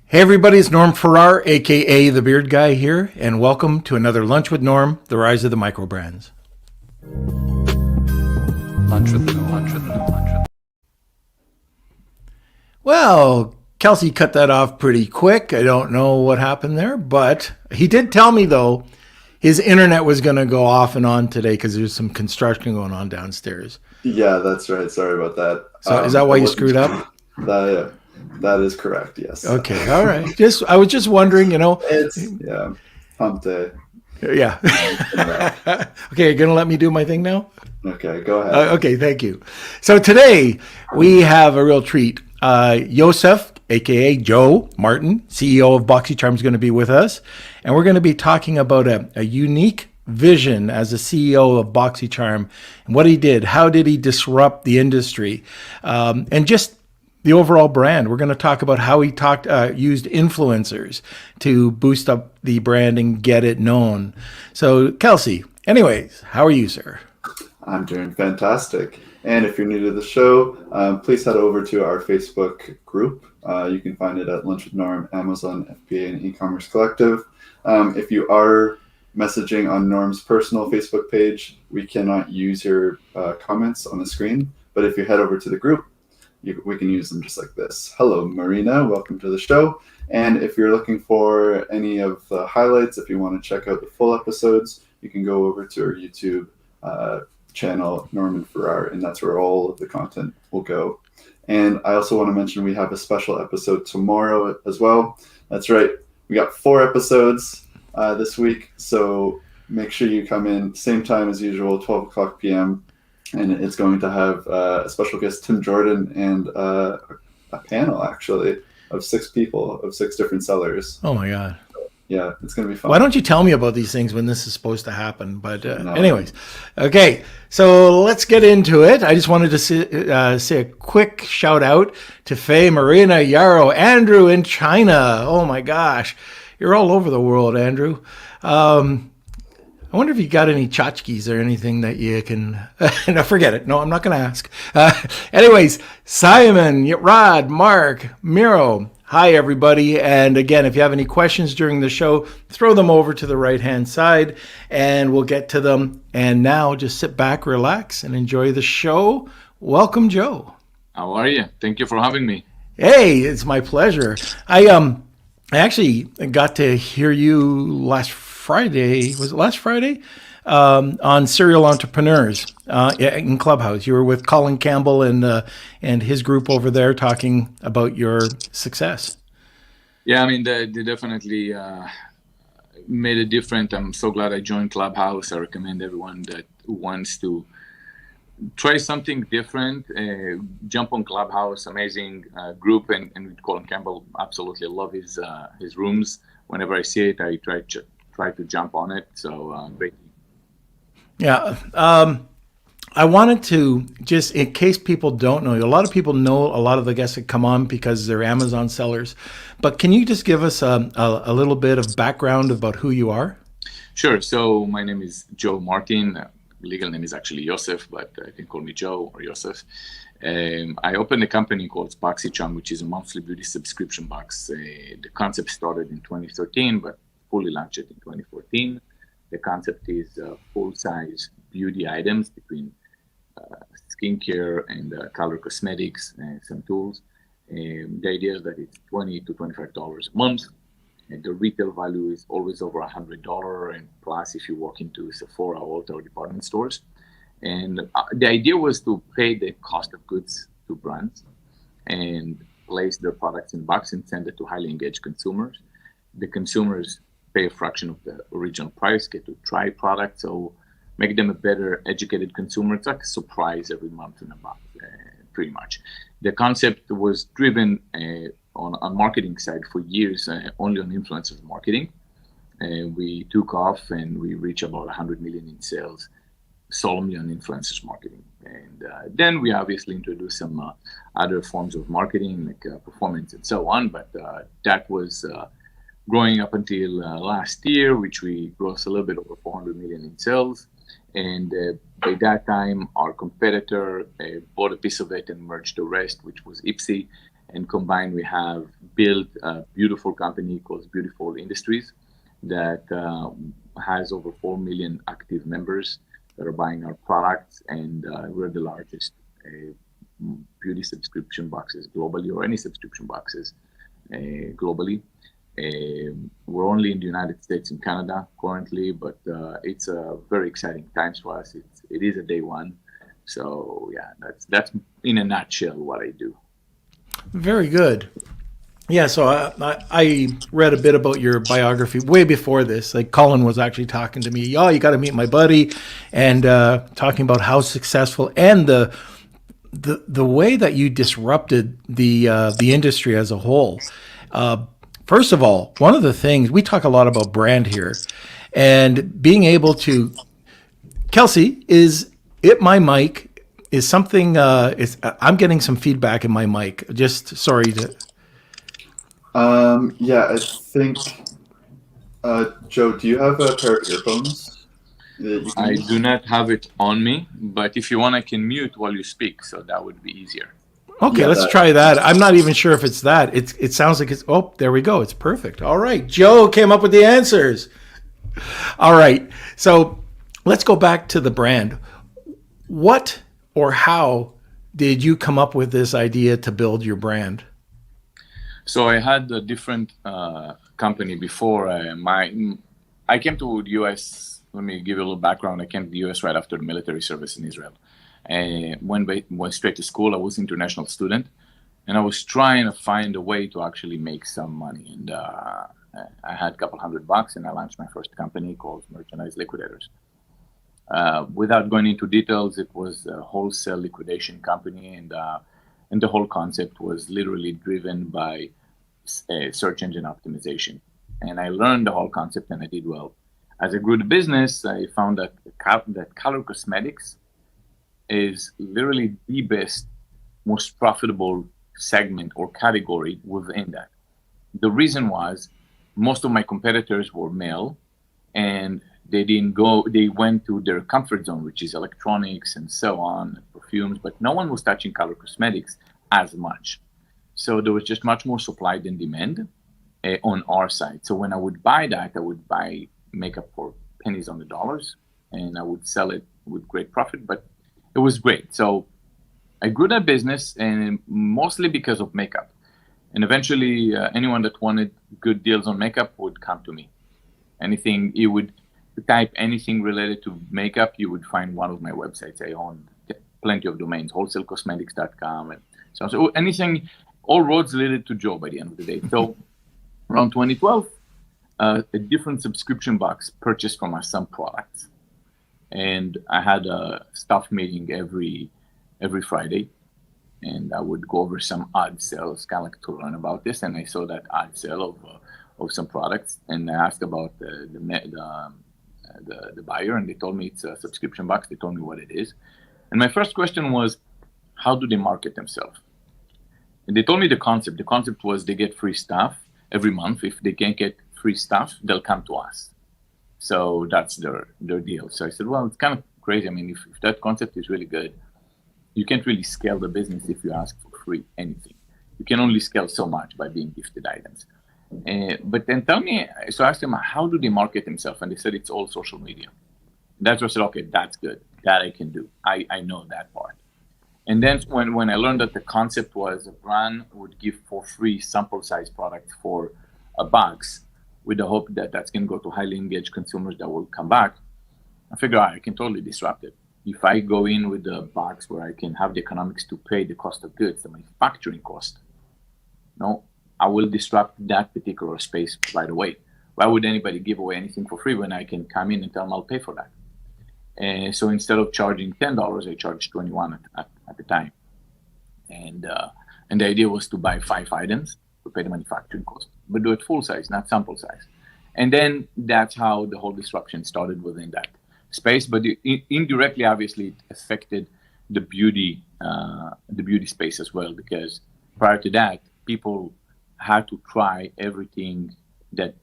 Hey everybody, it's Norm Farrar, aka the Beard Guy here, and welcome to another Lunch with Norm, the rise of the micro brands. Lunch with Norm. Well, Kelsey cut that off pretty quick. I don't know what happened there, but he did tell me though his internet was going to go off and on today because there's some construction going on downstairs. Yeah, that's right. Sorry about that. So is that why you screwed up? That is correct. Yes. Okay, all right. I was just wondering, It's hump day. Yeah. Okay, you're going to let me do my thing now? Okay, go ahead. Okay, thank you. So today we have a real treat. Yosef, aka Joe Martin, CEO of BoxyCharm, is going to be with us, and we're going to be talking about a unique vision as a CEO of BoxyCharm and what he did. How did he disrupt the industry, and just the overall brand. We're going to talk about how he used influencers to boost up the brand and get it known. So, Kelsey, anyways, how are you, sir? I'm doing fantastic. And if you're new to the show, please head over to our Facebook group. You can find it at Lunch with Norm, Amazon, FBA, and E-commerce Collective. If you are messaging on Norm's personal Facebook page, we cannot use your comments on the screen. But if you head over to the group, we can use them just like this. Hello, Marina. Welcome to the show. And if you're looking for any of the highlights, if you want to check out the full episodes, you can go over to our YouTube channel, Norman Farrar, and that's where all of the content will go. And I also want to mention we have a special episode tomorrow as well. That's right. We got 4 episodes this week. So make sure you come in same time as usual, 12 o'clock p.m. And it's going to have a special guest, Tim Jordan, and a panel, actually, of 6 people, of 6 different sellers. Oh, my God. Yeah, it's going to be fun. Why don't you tell me about these things when this is supposed to happen? But anyways, okay, so let's get into it. I just wanted to say a quick shout out to Faye, Marina, Yarrow, Andrew in China. Oh, my gosh. You're all over the world, Andrew. I wonder if you got any tchotchkes or anything that you can... No, forget it. No, I'm not going to ask. Anyways, Simon, Rod, Mark, Miro. Hi, everybody. And again, if you have any questions during the show, throw them over to the right-hand side, and we'll get to them. And now, just sit back, relax, and enjoy the show. Welcome, Joe. How are you? Thank you for having me. Hey, it's my pleasure. I actually got to hear you last Friday. Was it last Friday? On Serial Entrepreneurs in Clubhouse. You were with Colin Campbell and his group over there talking about your success. Yeah, I mean, they definitely made a difference. I'm so glad I joined Clubhouse. I recommend everyone that wants to try something different, jump on Clubhouse. Amazing group, and with Colin Campbell, absolutely love his rooms. Whenever I see it, I try to jump on it. So great. Yeah. I wanted to just, in case people don't know, a lot of people know a lot of the guests that come on because they're Amazon sellers, but can you just give us a little bit of background about who you are? Sure. So my name is Joe Martin. Legal name is actually Yosef, but you can call me Joe or Yosef. I opened a company called BoxyCharm, which is a monthly beauty subscription box. The concept started in 2013, but fully launched it in 2014. The concept is full-size beauty items between skincare and color cosmetics and some tools. The idea is that it's $20 to $25 a month. And the retail value is always over $100, and plus if you walk into Sephora, Ulta, or department stores. And the idea was to pay the cost of goods to brands and place their products in box and send it to highly engaged consumers. The consumers pay a fraction of the original price, get to try products, so make them a better educated consumer. It's like a surprise every month in a box, pretty much. The concept was driven on marketing side for years, only on influencers marketing. We took off and we reached about 100 million in sales solely on influencers marketing. And then we obviously introduced some other forms of marketing like performance and so on, but that was growing up until last year, which we grossed a little bit over 400 million in sales. And by that time, our competitor bought a piece of it and merged the rest, which was Ipsy. And combined, we have built a beautiful company called Beautiful Industries that has over 4 million active members that are buying our products, and we're the largest beauty subscription boxes globally, or any subscription boxes globally. We're only in the United States and Canada currently, but it's a very exciting times for us. It is a day one. So yeah, that's in a nutshell what I do. Very good. Yeah, so I read a bit about your biography way before this. Like Colin was actually talking to me. Oh, you got to meet my buddy, and talking about how successful and the way that you disrupted the industry as a whole. First of all, one of the things we talk a lot about brand here, and being able to, Kelsey, is it my mic is something. I'm getting some feedback in my mic. Just sorry to. Yeah, I think, Joe, do you have a pair of earphones that you can I use? do not have it on me, but if you want, I can mute while you speak, so that would be easier. Okay, Yeah, let's try that. I'm not even sure if it's that. It sounds like it's. Oh, there we go. It's perfect. All right, Joe came up with the answers. All right, so let's go back to the brand. What or how did you come up with this idea to build your brand? So I had a different company before. I came to the US. Let me give you a little background. I came to the US right after the military service in Israel. And went straight to school. I was an international student, and I was trying to find a way to actually make some money. And I had a couple $100, and I launched my first company called Merchandise Liquidators. Without going into details, it was a wholesale liquidation company, and the whole concept was literally driven by search engine optimization. And I learned the whole concept, and I did well. As I grew the business, I found that color cosmetics is literally the best, most profitable segment or category within that. The reason was most of my competitors were male, and they went to their comfort zone, which is electronics and so on, perfumes, but no one was touching color cosmetics as much. So there was just much more supply than demand on our side. So when I would buy that, I would buy makeup for pennies on the dollars, and I would sell it with great profit, but it was great. So I grew that business, and mostly because of makeup. And eventually, anyone that wanted good deals on makeup would come to me. Anything you would type anything related to makeup, you would find one of my websites. I own plenty of domains, wholesalecosmetics.com, and so anything, all roads leaded to Joe by the end of the day. So around 2012, a different subscription box purchased from us some products. And I had a staff meeting every Friday, and I would go over some odd sales, kind of like to learn about this. And I saw that odd sale of some products, and I asked about the buyer, and they told me it's a subscription box. They told me what it is, and my first question was, how do they market themselves? And they told me the concept. The concept was they get free stuff every month. If they can't get free stuff, they'll come to us. So that's their deal. So I said, well, it's kind of crazy. I mean, if that concept is really good, you can't really scale the business if you ask for free anything. You can only scale so much by being gifted items. But then tell me, so I asked them, how do they market themselves? And they said, it's all social media. That's where I said, okay, that's good. That I can do. I know that part. And then when I learned that the concept was a brand would give for free sample size product for a box, with the hope that that's going to go to highly engaged consumers that will come back, I figure I can totally disrupt it. If I go in with a box where I can have the economics to pay the cost of goods, the manufacturing cost, no, I will disrupt that particular space right away. Why would anybody give away anything for free when I can come in and tell them I'll pay for that? And so instead of charging $10, I charged $21 at the time. And the idea was to buy 5 items to pay the manufacturing cost, but do it full size, not sample size. And then that's how the whole disruption started within that space. But indirectly, obviously, it affected the beauty space as well, because prior to that, people had to try everything that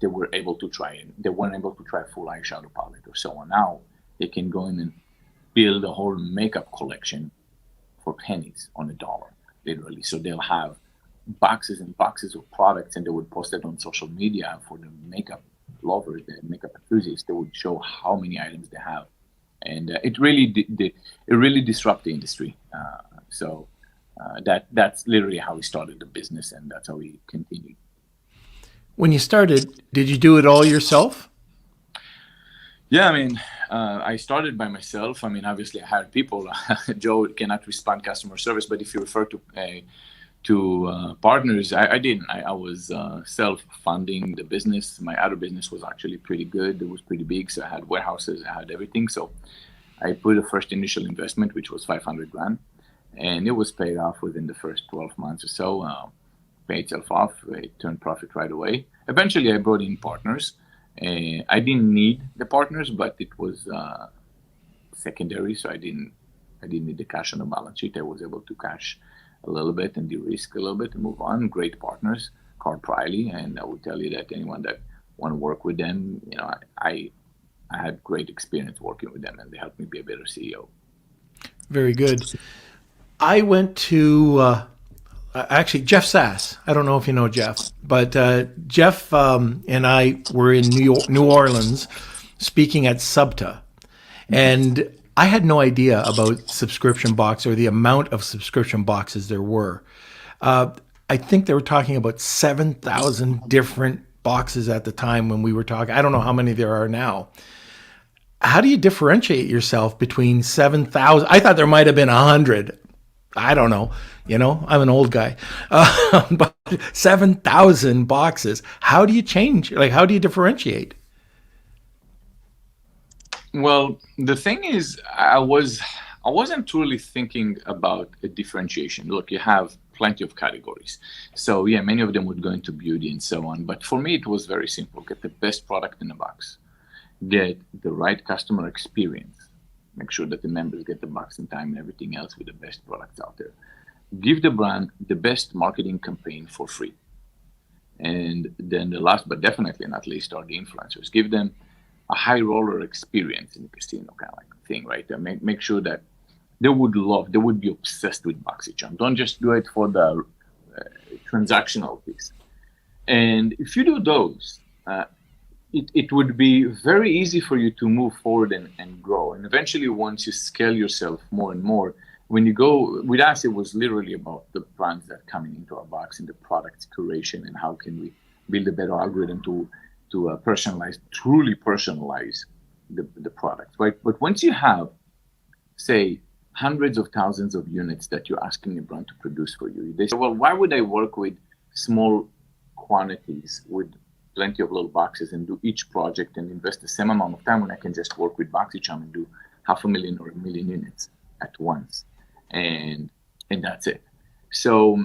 they were able to try, and they weren't able to try full eyeshadow palette or so on. Now they can go in and build a whole makeup collection for pennies on a dollar, literally. So they'll have boxes and boxes of products, and they would post it on social media for the makeup lovers, the makeup enthusiasts. They would show how many items they have, and it really disrupted the industry. That's literally how we started the business, and that's how we continued. When you started, did you do it all yourself? Yeah, I mean, I started by myself. I mean, obviously, I hired people. Joe cannot respond customer service, but if you refer to partners, I didn't. I was self-funding the business. My other business was actually pretty good. It was pretty big, so I had warehouses, I had everything. So I put a first initial investment, which was $500,000, and it was paid off within the first 12 months or so. Paid itself off. It turned profit right away. Eventually, I brought in partners. I didn't need the partners, but it was secondary, so I didn't need the cash on the balance sheet. I was able to cash a little bit and de-risk a little bit and move on. Great partners, Carl Priley, and I would tell you that anyone that want to work with them, I had great experience working with them, and they helped me be a better CEO. Very good. I went to actually Jeff Sass. I don't know if you know Jeff, but Jeff and I were in New Orleans speaking at Subta, and I had no idea about subscription box or the amount of subscription boxes there were. I think they were talking about 7,000 different boxes at the time when we were talking. I don't know how many there are now. How do you differentiate yourself between 7,000? I thought there might have been 100. I don't know. I'm an old guy. But 7,000 boxes. How do you change? How do you differentiate? Well, the thing is, I wasn't truly thinking about a differentiation. Look, you have plenty of categories. So yeah, many of them would go into beauty and so on. But for me, it was very simple. Get the best product in the box. Get the right customer experience. Make sure that the members get the box in time and everything else with the best products out there. Give the brand the best marketing campaign for free. And then the last, but definitely not least, are the influencers. Give them a high roller experience in the casino kind of like thing, right? Make sure that they would be obsessed with BoxyCharm. Don't just do it for the transactional piece. And if you do those, it would be very easy for you to move forward and grow. And eventually, once you scale yourself more and more, when you go with us, it was literally about the brands that are coming into our box and the product curation and how can we build a better algorithm to truly personalize the product, right? But once you have, say, hundreds of thousands of units that you're asking a brand to produce for you, they say, well, why would I work with small quantities with plenty of little boxes and do each project and invest the same amount of time when I can just work with BoxyCharm and do 500,000 or 1 million units at once, and that's it. So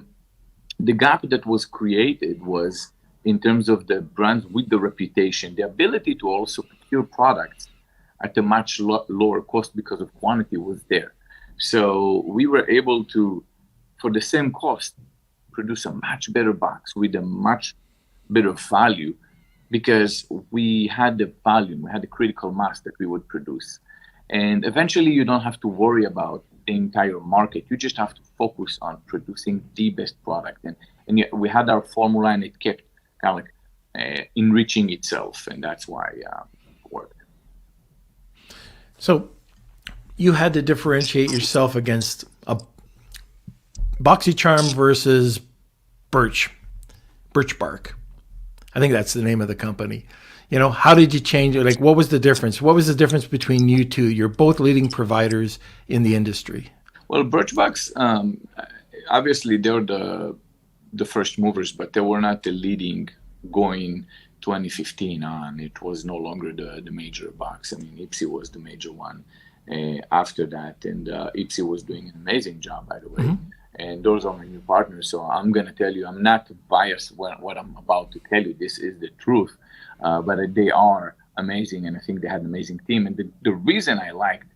the gap that was created was in terms of the brands with the reputation, the ability to also procure products at a much lower cost because of quantity was there. So we were able to, for the same cost, produce a much better box with a much better value because we had the volume, we had the critical mass that we would produce. And eventually you don't have to worry about the entire market. You just have to focus on producing the best product. And we had our formula and it kept kind of like enriching itself. And that's why it worked. So you had to differentiate yourself against a BoxyCharm versus Birch Bark. I think that's the name of the company. How did you change it? Like, what was the difference? What was the difference between you two? You're both leading providers in the industry. Well, Birchbox, obviously they're the first movers, but they were not the leading going 2015 on. It was no longer the major box. I mean, Ipsy was the major one after that, and Ipsy was doing an amazing job, by the way. Mm-hmm. And those are my new partners. So I'm going to tell you, I'm not biased what I'm about to tell you. This is the truth. But they are amazing, and I think they had an amazing team. And the reason I liked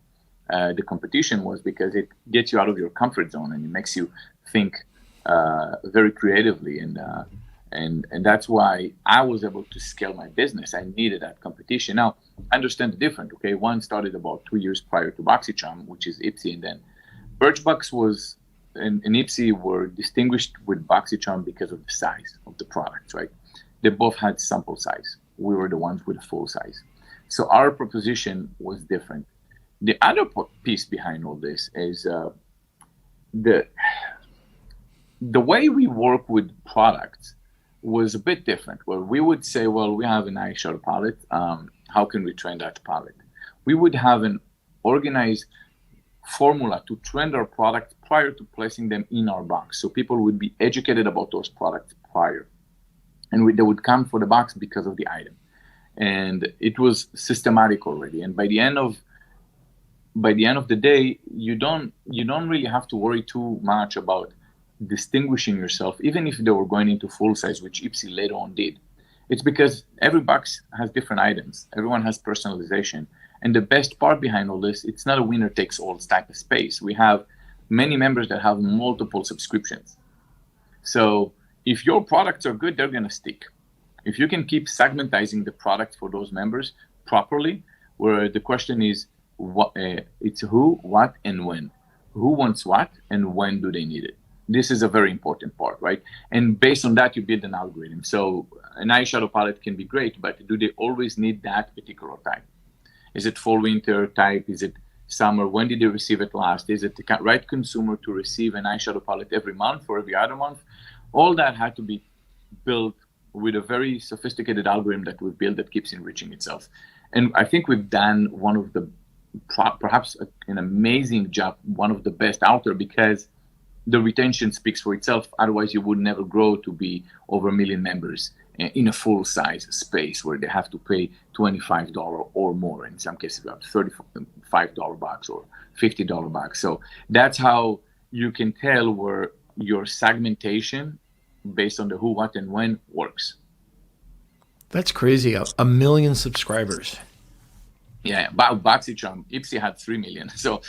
the competition was because it gets you out of your comfort zone and it makes you think very creatively. And that's why I was able to scale my business. I needed that competition. Now, I understand the difference. Okay, one started about 2 years prior to BoxyCharm, which is Ipsy, and then Birchbox was and Ipsy were distinguished with BoxyCharm because of the size of the products, right? They both had sample size. We were the ones with a full size. So our proposition was different. The other piece behind all this is the way we work with products was a bit different, where we would say, well, we have an eyeshadow palette. How can we train that palette? We would have an organized formula to trend our product prior to placing them in our box. So people would be educated about those products prior. And they would come for the box because of the item. And it was systematic already. And by the end of the day, you don't really have to worry too much about distinguishing yourself, even if they were going into full size, which Ipsy later on did. It's because every box has different items. Everyone has personalization. And the best part behind all this, it's not a winner takes all type of space. We have many members that have multiple subscriptions. So if your products are good, they're going to stick. If you can keep segmentizing the product for those members properly, where the question is, it's who, what, and when. Who wants what, and when do they need it? This is a very important part, right? And based on that, you build an algorithm. So an eyeshadow palette can be great, but do they always need that particular type? Is it fall winter type? Is it summer? When did they receive it last? Is it the right consumer to receive an eyeshadow palette every month or every other month? All that had to be built with a very sophisticated algorithm that we built that keeps enriching itself. And I think we've done one of the, perhaps an amazing job, one of the best out there, because the retention speaks for itself. Otherwise, you would never grow to be over 1 million members in a full size space where they have to pay $25 or more. In some cases, about $35 box or $50 box. So that's how you can tell where your segmentation based on the who, what, and when works. That's crazy. 1 million subscribers. Yeah, BoxyCharm, Ipsy had 3 million. So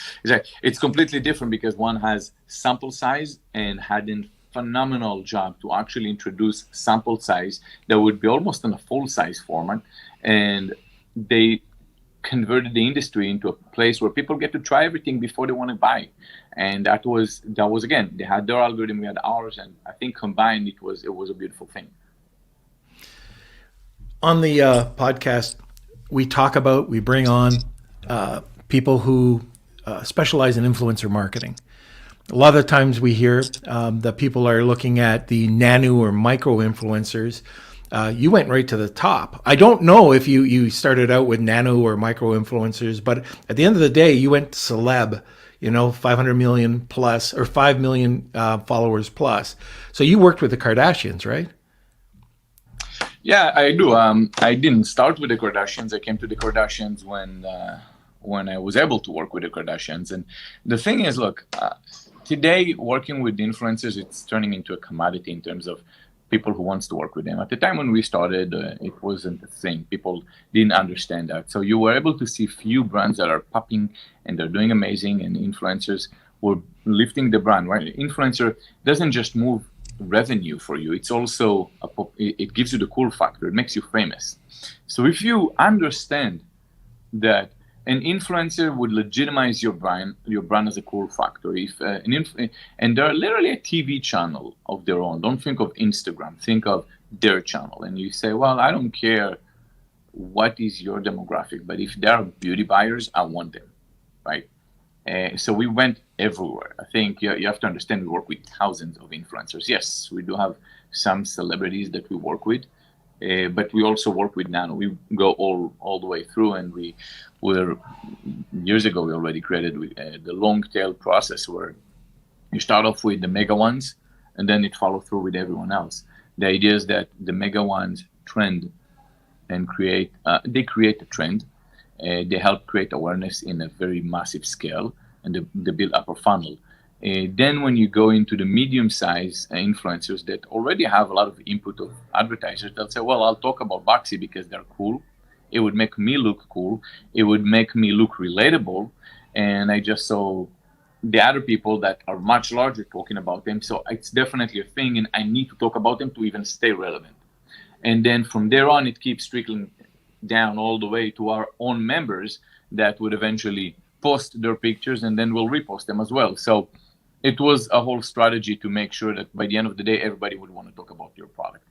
it's completely different because one has sample size and had a phenomenal job to actually introduce sample size that would be almost in a full size format. And they converted the industry into a place where people get to try everything before they want to buy. And that was again, they had their algorithm, we had ours, and I think combined it was a beautiful thing. On the podcast, we bring on people who specialize in influencer marketing. A lot of the times we hear that people are looking at the nano or micro influencers. You went right to the top. I don't know if you started out with nano or micro influencers, but at the end of the day, you went celeb, 500 million plus or 5 million followers plus. So you worked with the Kardashians, right? Yeah, I do. I didn't start with the Kardashians. I came to the Kardashians when I was able to work with the Kardashians. And the thing is, look, today working with influencers, it's turning into a commodity in terms of people who wants to work with them. At the time when we started, it wasn't a thing. People didn't understand that. So you were able to see few brands that are popping and they're doing amazing, and influencers were lifting the brand, right? Influencer doesn't just move revenue for you. It's also, it gives you the cool factor. It makes you famous. So if you understand that an influencer would legitimize your brand as a cool factor. And they're literally a TV channel of their own. Don't think of Instagram. Think of their channel. And you say, well, I don't care what is your demographic, but if there are beauty buyers, I want them, right? So we went everywhere. I think you have to understand we work with thousands of influencers. Yes, we do have some celebrities that we work with, but we also work with nano. We go all the way through, and years ago we already created the long tail process where you start off with the mega ones, and then it follows through with everyone else. The idea is that the mega ones trend and create a trend. They help create awareness in a very massive scale, and they build upper funnel. Then when you go into the medium-sized influencers that already have a lot of input of advertisers, they'll say, well, I'll talk about Boxy because they're cool. It would make me look cool. It would make me look relatable. And I just saw the other people that are much larger talking about them. So it's definitely a thing, and I need to talk about them to even stay relevant. And then from there on, it keeps trickling down all the way to our own members that would eventually post their pictures, and then we'll repost them as well. So it was a whole strategy to make sure that by the end of the day, everybody would want to talk about your product,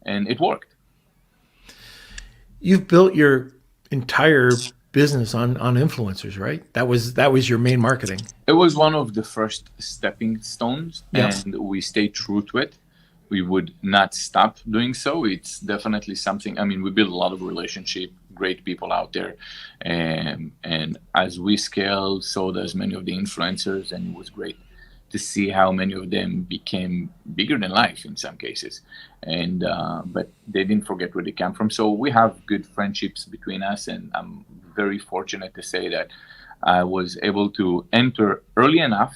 and it worked. You've built your entire business on influencers, right? That was your main marketing. It was one of the first stepping stones, Yeah. and we stayed true to it. We would not stop doing so. It's definitely something. I mean, we built a lot of relationship, great people out there, and as we scale, so does many of the influencers, and it was great to see how many of them became bigger than life in some cases, and but they didn't forget where they come from. So we have good friendships between us, and I'm very fortunate to say that I was able to enter early enough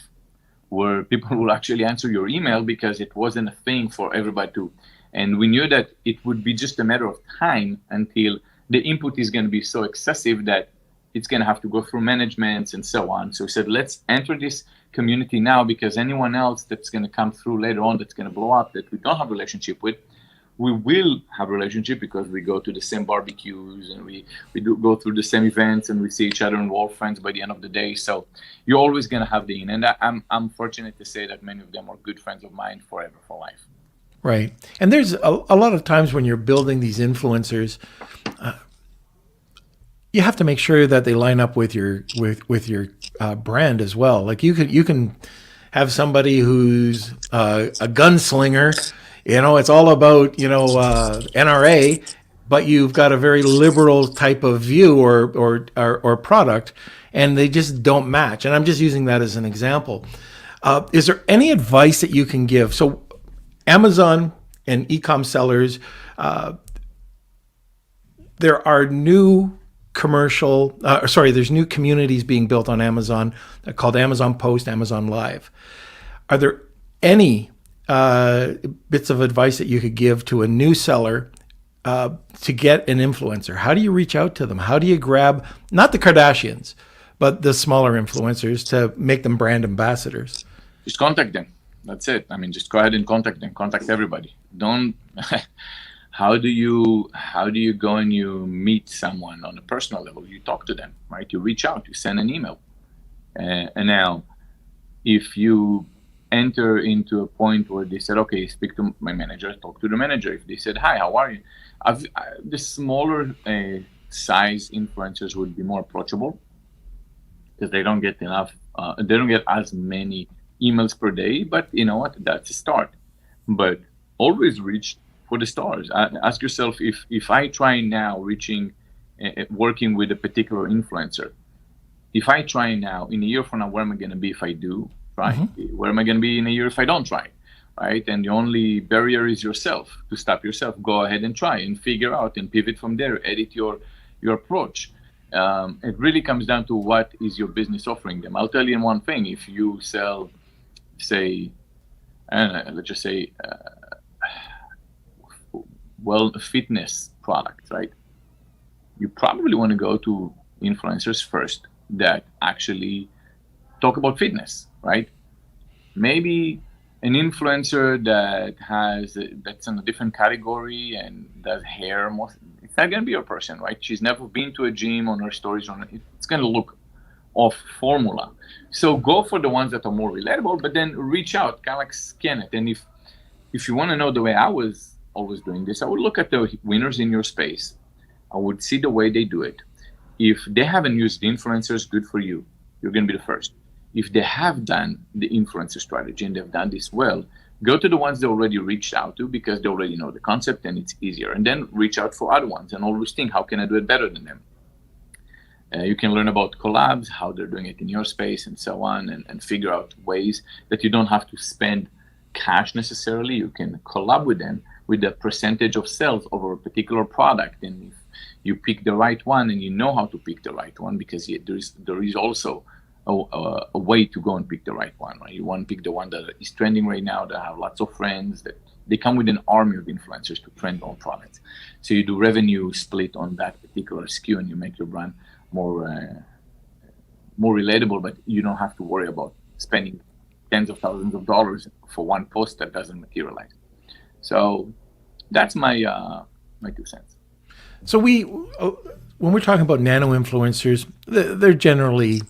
where people will actually answer your email, because it wasn't a thing for everybody to. And we knew that it would be just a matter of time until the input is going to be so excessive that it's going to have to go through management and so on. So we said, let's enter this community now, because anyone else that's going to come through later on that's going to blow up that we don't have a relationship with, we will have a relationship, because we go to the same barbecues and we do go through the same events, and we see each other, and we're all friends by the end of the day. So you're always going to have the in. And I'm fortunate to say that many of them are good friends of mine forever, for life. Right. And there's a lot of times when you're building these influencers, you have to make sure that they line up with your brand as well. Like you can have somebody who's a gunslinger. It's all about NRA, but you've got a very liberal type of view or product, and they just don't match. And I'm just using that as an example. Is there any advice that you can give? So Amazon and e-com sellers, there are new there's new communities being built on Amazon called Amazon Post, Amazon Live. Are there any bits of advice that you could give to a new seller to get an influencer? How do you reach out to them? How do you grab, not the Kardashians, but the smaller influencers, to make them brand ambassadors? Just contact them. That's it. I mean, just go ahead and contact them. Contact everybody. Don't. How do you go and you meet someone on a personal level? You talk to them, right? You reach out. You send an email. And now, if you enter into a point where they said, okay, speak to my manager, talk to the manager. If they said, hi, how are you? The smaller size influencers would be more approachable, because they don't get enough. They don't get as many emails per day, but you know what? That's a start. But always reach for the stars. Ask yourself, if I try now working with a particular influencer, if I try now, in a year from now, where am I going to be if I do try? Mm-hmm. Where am I going to be in a year if I don't try? Right? And the only barrier is yourself. To stop yourself, go ahead and try and figure out and pivot from there. Edit your approach. It really comes down to what is your business offering them. I'll tell you one thing: if you sell, say, let's just say, a fitness product, right? You probably want to go to influencers first that actually talk about fitness, right? Maybe an influencer that's in a different category and does hair, it's not going to be your person, right? She's never been to a gym. On her stories, it's going to look off formula. So go for the ones that are more relatable, but then reach out, kind of like scan it. And if you want to know the way I was always doing this, I would look at the winners in your space. I would see the way they do it. If they haven't used influencers, good for you. You're going to be the first. If they have done the influencer strategy and they've done this well, go to the ones they already reached out to, because they already know the concept and it's easier. And then reach out for other ones and always think, how can I do it better than them? You can learn about collabs, how they're doing it in your space and so on, and figure out ways that you don't have to spend cash necessarily. You can collab with them with a percentage of sales over a particular product. And if you pick the right one, and you know how to pick the right one, because there is also a way to go and pick the right one, right? You want to pick the one that is trending right now, that have lots of friends, that they come with an army of influencers to trend on products. So you do revenue split on that particular SKU, and you make your brand more relatable, but you don't have to worry about spending tens of thousands of dollars for one post that doesn't materialize. So that's my 2 cents. So when we're talking about nano influencers, they're generally,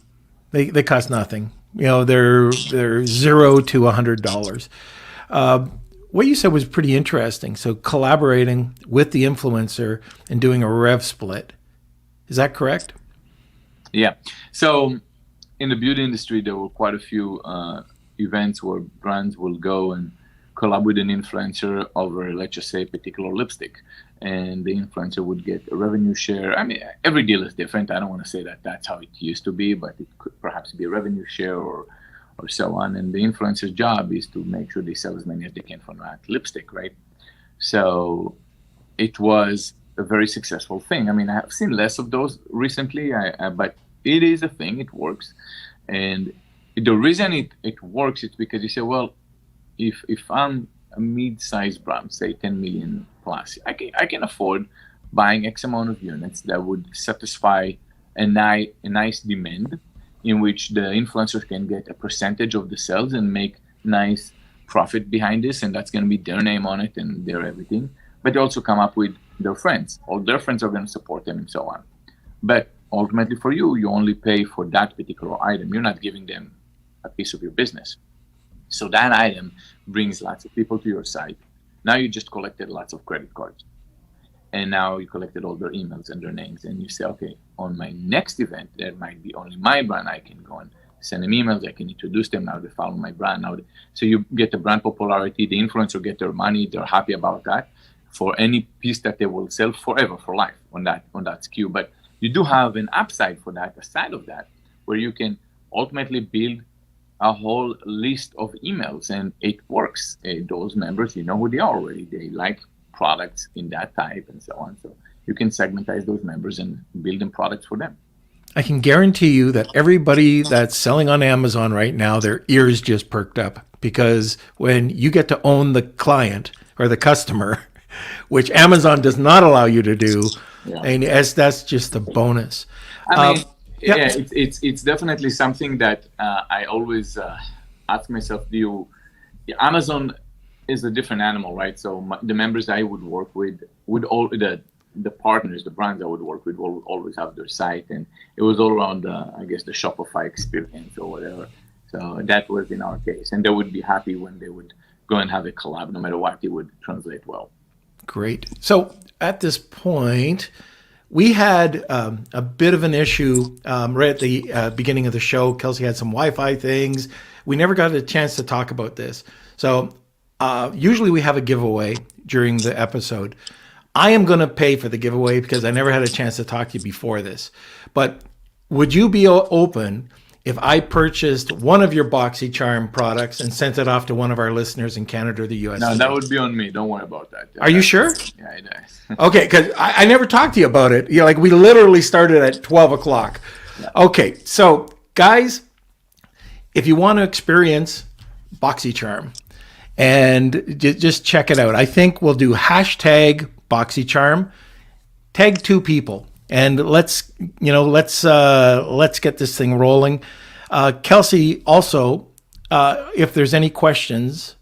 they cost nothing. They're $0 to $100. What you said was pretty interesting. So collaborating with the influencer and doing a rev split. Is that correct? Yeah. So in the beauty industry, there were quite a few events where brands will go and collab with an influencer over, let's just say, a particular lipstick. And the influencer would get a revenue share. I mean, every deal is different. I don't want to say that that's how it used to be, but it could perhaps be a revenue share or so on. And the influencer's job is to make sure they sell as many as they can from that lipstick, right? So it was a very successful thing. I mean, I've seen less of those recently, but it is a thing. It works. And the reason it works is because you say, well, if I'm a mid-sized brand, say 10 million plus, I can afford buying X amount of units that would satisfy a nice demand, in which the influencers can get a percentage of the sales and make nice profit behind this, and that's going to be their name on it and their everything. But they also come up with their friends. All their friends are going to support them and so on. But ultimately for you only pay for that particular item. You're not giving them a piece of your business. So that item brings lots of people to your site. Now you just collected lots of credit cards. And now you collected all their emails and their names. And you say, okay, on my next event, there might be only my brand. I can go and send them emails. I can introduce them. Now they follow my brand. So you get the brand popularity. The influencer get their money. They're happy about that for any piece that they will sell forever, for life on that SKU. But you do have an upside for that, aside of that, where you can ultimately build a whole list of emails, and it works. Those members, you know who they are already. They like products in that type and so on. So you can segmentize those members and build them products for them. I can guarantee you that everybody that's selling on Amazon right now, their ears just perked up, because when you get to own the client or the customer, which Amazon does not allow you to do, and that's just a bonus. I mean, it's definitely something that I always ask myself, Amazon is a different animal, right? So the members I would work with, the partners, the brands I would work with will always have their site, and it was all around the Shopify experience or whatever. So that was in our case, and they would be happy when they would go and have a collab. No matter what, it would translate well. Great. So at this point, we had a bit of an issue right at the beginning of the show. Kelsey had some Wi-Fi things. We never got a chance to talk about this. So usually we have a giveaway during the episode. I am going to pay for the giveaway because I never had a chance to talk to you before this. But would you be open if I purchased one of your BoxyCharm products and sent it off to one of our listeners in Canada or the US? No, that would be on me. Don't worry about that. Are you sure? Yeah, it is. Okay, because I never talked to you about it. Like we literally started at 12 o'clock. Yeah. Okay, so guys, if you want to experience BoxyCharm, and just check it out. I think we'll do hashtag BoxyCharm, tag 2 people, and let's get this thing rolling. Kelsey, also, if there's any questions,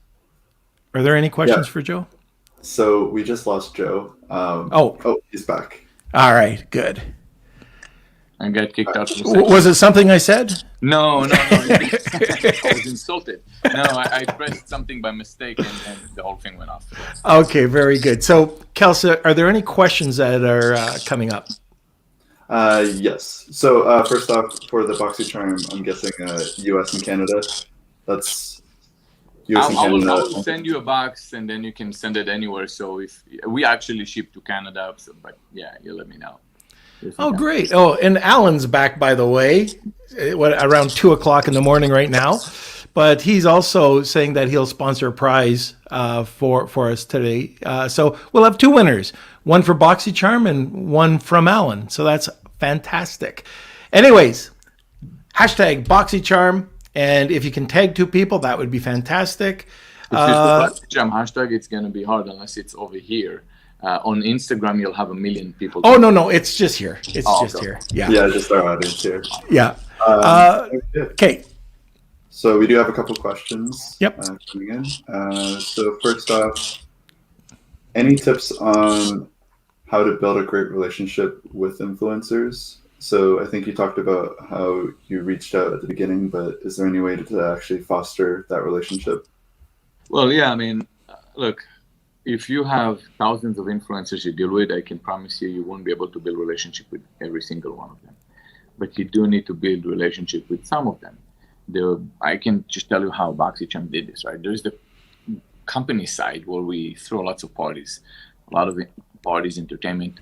are there any questions for Joe? So we just lost Joe. He's back. All right, good. I got kicked out. Was it something I said? No. I was insulted. No, I pressed something by mistake, and the whole thing went off. Okay, very good. So, Kelsey, are there any questions that are coming up? Yes. So first off, for the BoxyCharm, I'm guessing US and Canada. That's US and Canada. I will send you a box, and then you can send it anywhere. So if we actually ship to Canada, but yeah, you let me know. Oh, great. Oh, and Alan's back, by the way, around 2 o'clock in the morning right now. But he's also saying that he'll sponsor a prize for us today. So we'll have 2 winners, one for BoxyCharm and one from Alan. So that's fantastic. Anyways, hashtag BoxyCharm. And if you can tag 2 people, that would be fantastic. If you BoxyCharm hashtag, it's going to be hard unless it's over here. On Instagram, you'll have 1 million people. Oh, no, it's just here. It's just here. Yeah, just our audience here. Yeah. Okay. So we do have a couple questions coming in. So first off, any tips on how to build a great relationship with influencers? So I think you talked about how you reached out at the beginning, but is there any way to actually foster that relationship? Well, yeah, I mean, look, if you have thousands of influencers you deal with, I can promise you, you won't be able to build relationship with every single one of them. But you do need to build relationship with some of them. I can just tell you how BoxyCharm did this, right? There's the company side where we throw lots of parties, a lot of parties, entertainment.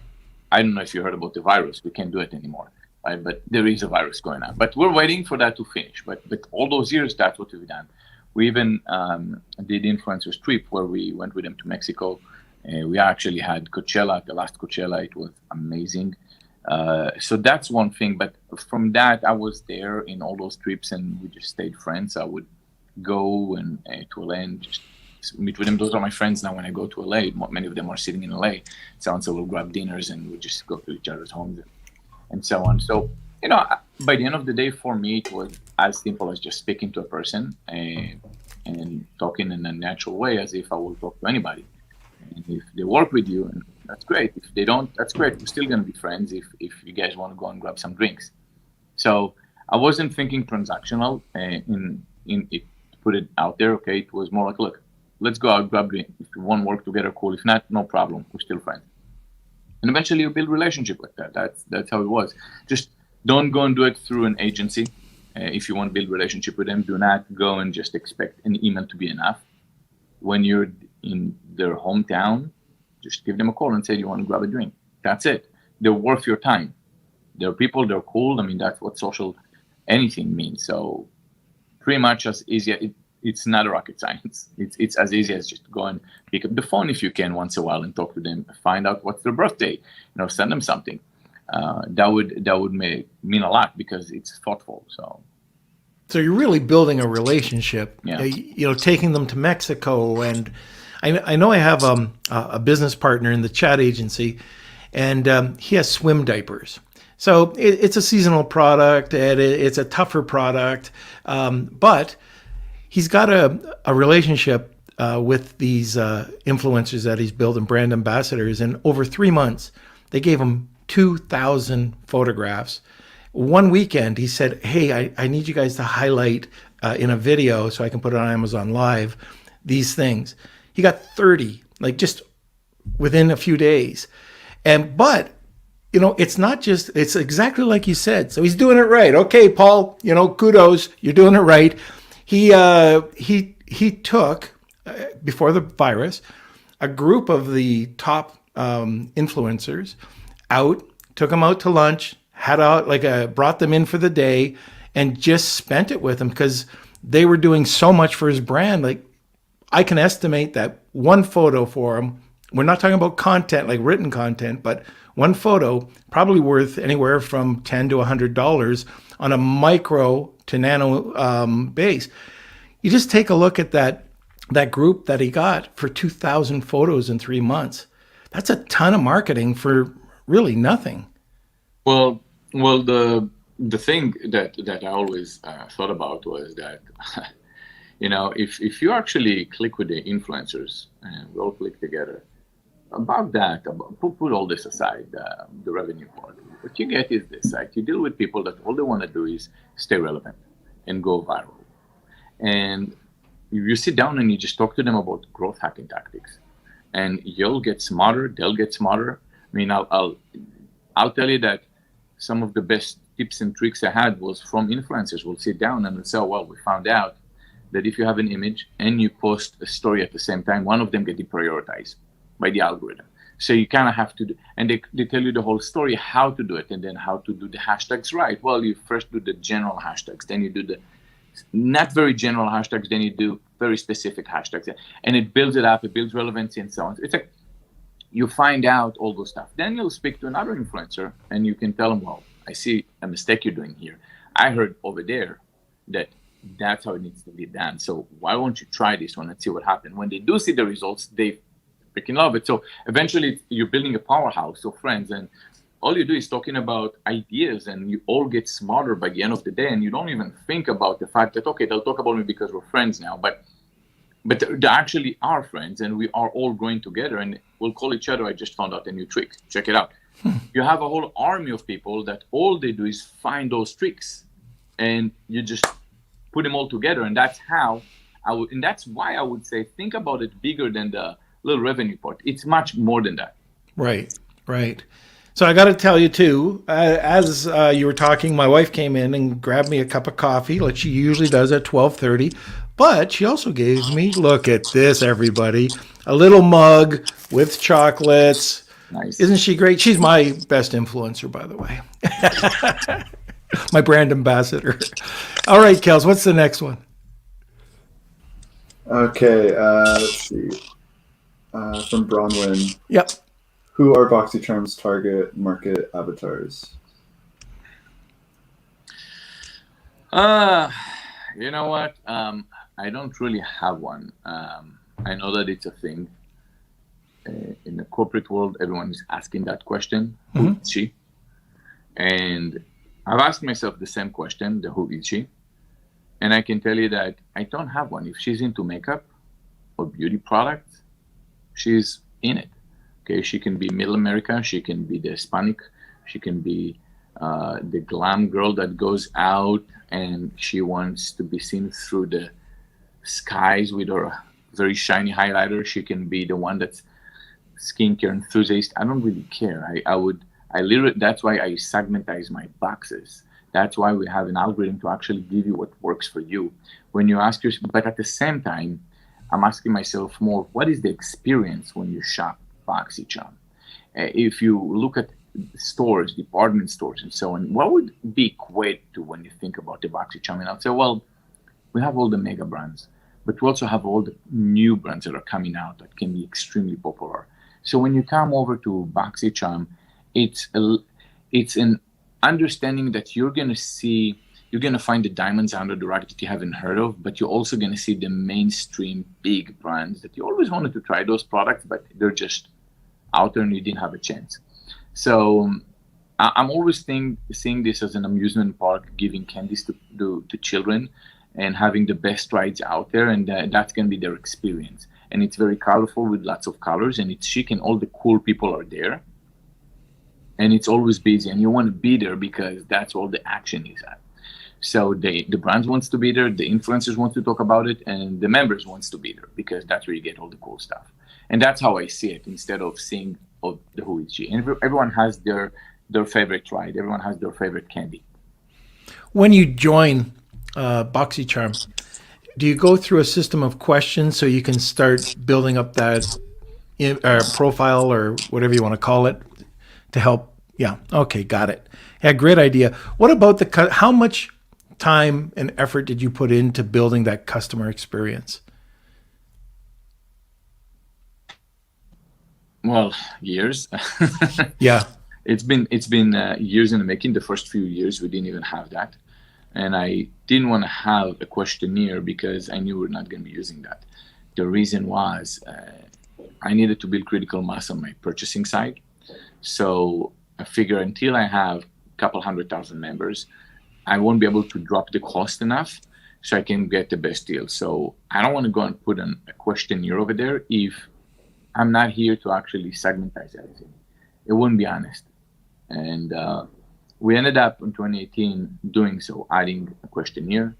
I don't know if you heard about the virus. We can't do it anymore, right? But there is a virus going on. But we're waiting for that to finish. But all those years, that's what we've done. We even did influencers trip where we went with them to Mexico. We actually had Coachella, the last Coachella. It was amazing. So that's one thing. But from that, I was there in all those trips, and we just stayed friends. I would go to LA and just meet with them. Those are my friends now. When I go to LA, many of them are sitting in LA. So we'll grab dinners and we just go to each other's homes and so on. So, by the end of the day, for me, it was as simple as just speaking to a person and talking in a natural way as if I would talk to anybody. And if they work with you, and that's great. If they don't, that's great. We're still going to be friends if you guys want to go and grab some drinks. So I wasn't thinking transactional in it, to put it out there. Okay, it was more like, look, let's go out, grab drink. If you want to work together, cool. If not, no problem. We're still friends. And eventually you build relationship like that. That's how it was. Just don't go and do it through an agency. If you want to build relationship with them, do not go and just expect an email to be enough. When you're in their hometown, just give them a call and say you want to grab a drink. That's it. They're worth your time. They're people, they're cool. I mean, that's what social anything means. So pretty much as easy. It's not a rocket science. It's as easy as just go and pick up the phone if you can once in a while and talk to them, find out what's their birthday, send them something. That would mean a lot because it's thoughtful. So you're really building a relationship. Yeah. Taking them to Mexico, and I know I have a business partner in the chat agency, and he has swim diapers. So it's a seasonal product, and it's a tougher product, but he's got a relationship with these influencers that he's built and brand ambassadors. And over 3 months, they gave him 2,000 photographs. One weekend, he said, hey, I need you guys to highlight in a video so I can put it on Amazon Live these things. He got 30, just within a few days. But it's not just, it's exactly like you said. So he's doing it right. Okay, Paul, kudos, you're doing it right. He took, before the virus, a group of the top influencers out, took them out to lunch, brought them in for the day, and just spent it with them because they were doing so much for his brand. I can estimate that one photo for him, we're not talking about content, like written content, but one photo probably worth anywhere from $10 to $100 on a micro to nano base. You just take a look at that group that he got for 2,000 photos in 3 months. That's a ton of marketing for really nothing. Well, the thing that I always thought about was that, if you actually click with the influencers and we all click together, put all this aside, the revenue part. What you get is this, right? You deal with people that all they want to do is stay relevant and go viral. And you sit down and you just talk to them about growth hacking tactics, and you'll get smarter. They'll get smarter. I mean, I'll tell you that some of the best tips and tricks I had was from influencers. We'll sit down and we'll say, well, we found out that if you have an image and you post a story at the same time, one of them get deprioritized by the algorithm. So you kind of have to do, and they tell you the whole story, how to do it, and then how to do the hashtags right. Well, you first do the general hashtags, then you do the not very general hashtags, then you do very specific hashtags, and it builds it up, it builds relevancy and so on. It's like you find out all those stuff. Then you'll speak to another influencer and you can tell them, well, I see a mistake you're doing here. I heard over there that that's how it needs to be done. So why won't you try this one and see what happens? When they do see the results, they freaking love it. So eventually you're building a powerhouse of friends, and all you do is talking about ideas, and you all get smarter by the end of the day, and you don't even think about the fact that, okay, they'll talk about me because we're friends now, but they actually are friends, and we are all growing together, and we'll call each other, I just found out a new trick. Check it out. You have a whole army of people that all they do is find those tricks, and you just put them all together. And that's how and that's why I would say think about it bigger than the little revenue part. It's much more than that. Right, right. So I got to tell you too, as you were talking, my wife came in and grabbed me a cup of coffee, like she usually does at 12:30. But she also gave me, look at this, everybody, a little mug with chocolates. Nice. Isn't she great? She's my best influencer, by the way. My brand ambassador. All right, Kels, what's the next one? Okay, let's see. From Bronwyn. Yep. Who are BoxyCharm's target market avatars? You know what? I don't really have one. I know that it's a thing. In the corporate world, everyone is asking that question, who is she? And I've asked myself the same question, the who is she? And I can tell you that I don't have one. If she's into makeup or beauty products, she's in it. Okay, she can be Middle America, she can be the Hispanic, she can be the glam girl that goes out and she wants to be seen through the skies with her very shiny highlighter. She can be the one that's skincare enthusiast. I don't really care. I literally, that's why I segmentize my boxes. That's why we have an algorithm to actually give you what works for you. When you ask yourself, but at the same time, I'm asking myself more, what is the experience when you shop BoxyCharm? If you look at stores, department stores, and so on, what would be equate to when you think about the BoxyCharm? And I'll say, well, we have all the mega brands, but we also have all the new brands that are coming out that can be extremely popular. So when you come over to BoxyCharm, it's an understanding that you're going to find the diamonds under the rug that you haven't heard of, but you're also going to see the mainstream big brands that you always wanted to try those products, but they're just out there and you didn't have a chance. So I'm always seeing this as an amusement park, giving candies to children and having the best rides out there, and that's going to be their experience. And it's very colorful with lots of colors, and it's chic, and all the cool people are there. And it's always busy, and you want to be there because that's all the action is at. So the brands wants to be there, the influencers want to talk about it, and the members wants to be there because that's where you get all the cool stuff. And that's how I see it, instead of seeing the who is she. And everyone has their favorite ride. Everyone has their favorite candy. When you join BoxyCharm, do you go through a system of questions so you can start building up that profile or whatever you want to call it to help? Yeah. Okay. Got it. Yeah. Great idea. What about how much time and effort did you put into building that customer experience? Well, years. Yeah. It's been years in the making. The first few years, we didn't even have that. And I didn't want to have a questionnaire because I knew we're not going to be using that. The reason was I needed to build critical mass on my purchasing side. So I figure until I have a couple 100,000 members, I won't be able to drop the cost enough so I can get the best deal. So I don't want to go and put a questionnaire over there if I'm not here to actually segmentize everything. It wouldn't be honest. And we ended up in 2018 doing so, adding a questionnaire,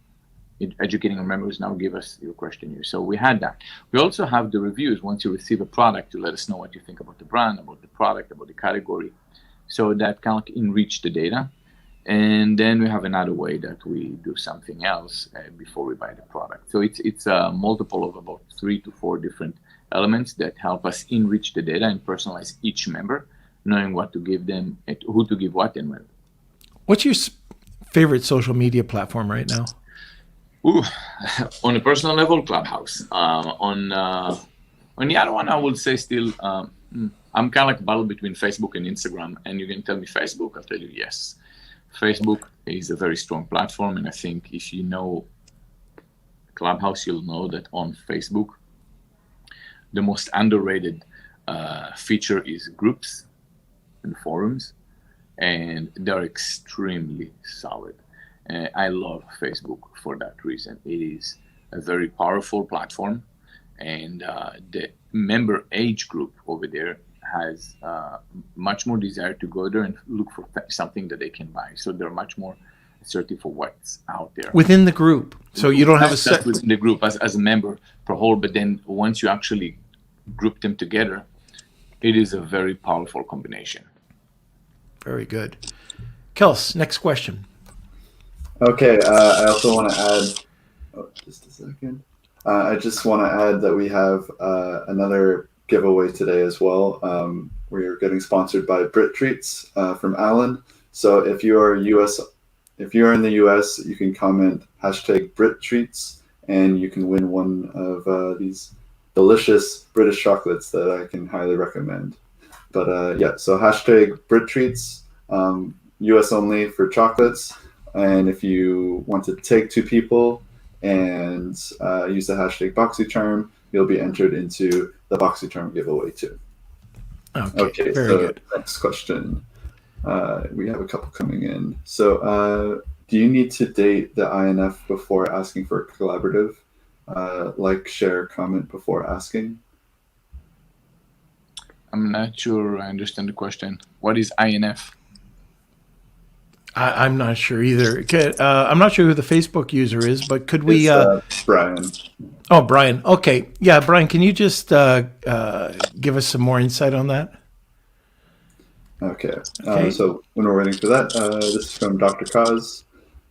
educating our members, now give us your questionnaire. So we had that. We also have the reviews. Once you receive a product, to let us know what you think about the brand, about the product, about the category. So that can enrich the data. And then we have another way that we do something else before we buy the product. So it's a multiple of about 3 to 4 different elements that help us enrich the data and personalize each member, knowing what to give them, who to give what, and when. What's your favorite social media platform right now? Ooh, on a personal level, Clubhouse. On the other one, I would say still, I'm kind of like a battle between Facebook and Instagram. And you can tell me Facebook, I'll tell you yes. Facebook is a very strong platform. And I think if you know Clubhouse, you'll know that on Facebook, the most underrated feature is groups and forums. And they're extremely solid. I love Facebook for that reason. It is a very powerful platform, and the member age group over there has much more desire to go there and look for something that they can buy. So they're much more assertive for what's out there within the group. So you don't have a set within the group as a member per whole, but then once you actually group them together, it is a very powerful combination. Very good. Kels, next question. Okay, I also want to add, just a second. I just want to add that we have another giveaway today as well. We're getting sponsored by Brit Treats from Alan. So if you are in the US, you can comment #Brit Treats, and you can win one of these delicious British chocolates that I can highly recommend. But yeah, so #Brit Treats, US only for chocolates. And if you want to take 2 people and use the #BoxyCharm, you'll be entered into the BoxyCharm giveaway too. Okay, very so good. Next question. We have a couple coming in. So do you need to date the INF before asking for a collaborative? Like, share, comment before asking? I'm not sure I understand the question. What is INF? I'm not sure either. I'm not sure who the Facebook user is, but could we? Brian. Oh, Brian. Okay. Yeah, Brian, can you just give us some more insight on that? Okay. So when we're waiting for that, this is from Dr. Kaz.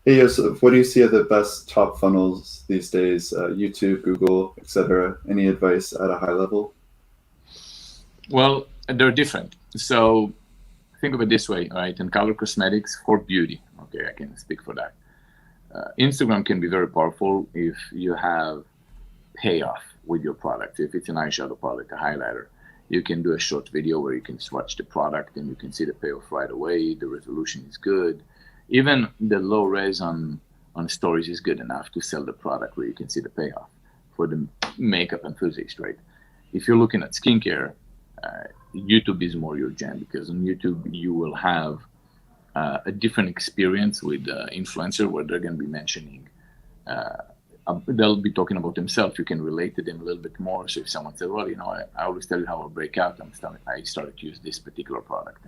Hey, Yosef, what do you see are the best top funnels these days? YouTube, Google, etc. Any advice at a high level? Well, they're different. So think of it this way, right? In color cosmetics for beauty, okay, I can speak for that. Instagram can be very powerful if you have payoff with your product. If it's an eyeshadow product, a highlighter, you can do a short video where you can swatch the product and you can see the payoff right away. The resolution is good. Even the low res on stories is good enough to sell the product where you can see the payoff for the makeup enthusiast, right? If you're looking at skincare, YouTube is more your jam, because on YouTube you will have a different experience with influencer where they're going to be mentioning, they'll be talking about themselves. You can relate to them a little bit more. So if someone says, well, I always tell you how I break out, I started to use this particular product,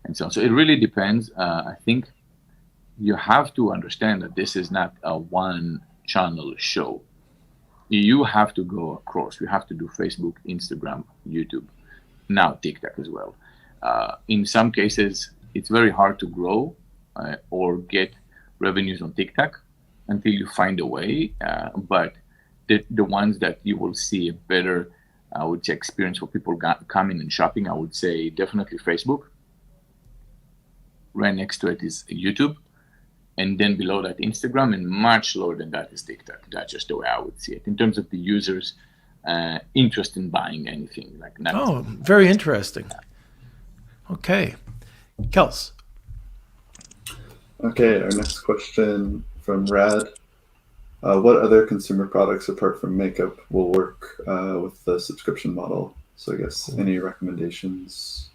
and so on. So it really depends. I think you have to understand that this is not a one channel show. You have to go across. You have to do Facebook, Instagram, YouTube, now TikTok as well. In some cases, it's very hard to grow or get revenues on TikTok until you find a way. But the ones that you will see a better, I would say, experience for people coming and shopping, I would say definitely Facebook. Right next to it is YouTube. And then below that, Instagram, and much lower than that is TikTok. That's just the way I would see it in terms of the users' interest in buying anything. Very interesting. Okay, Kels. Okay, our next question from Rad. What other consumer products apart from makeup will work with the subscription model? So I guess any recommendations?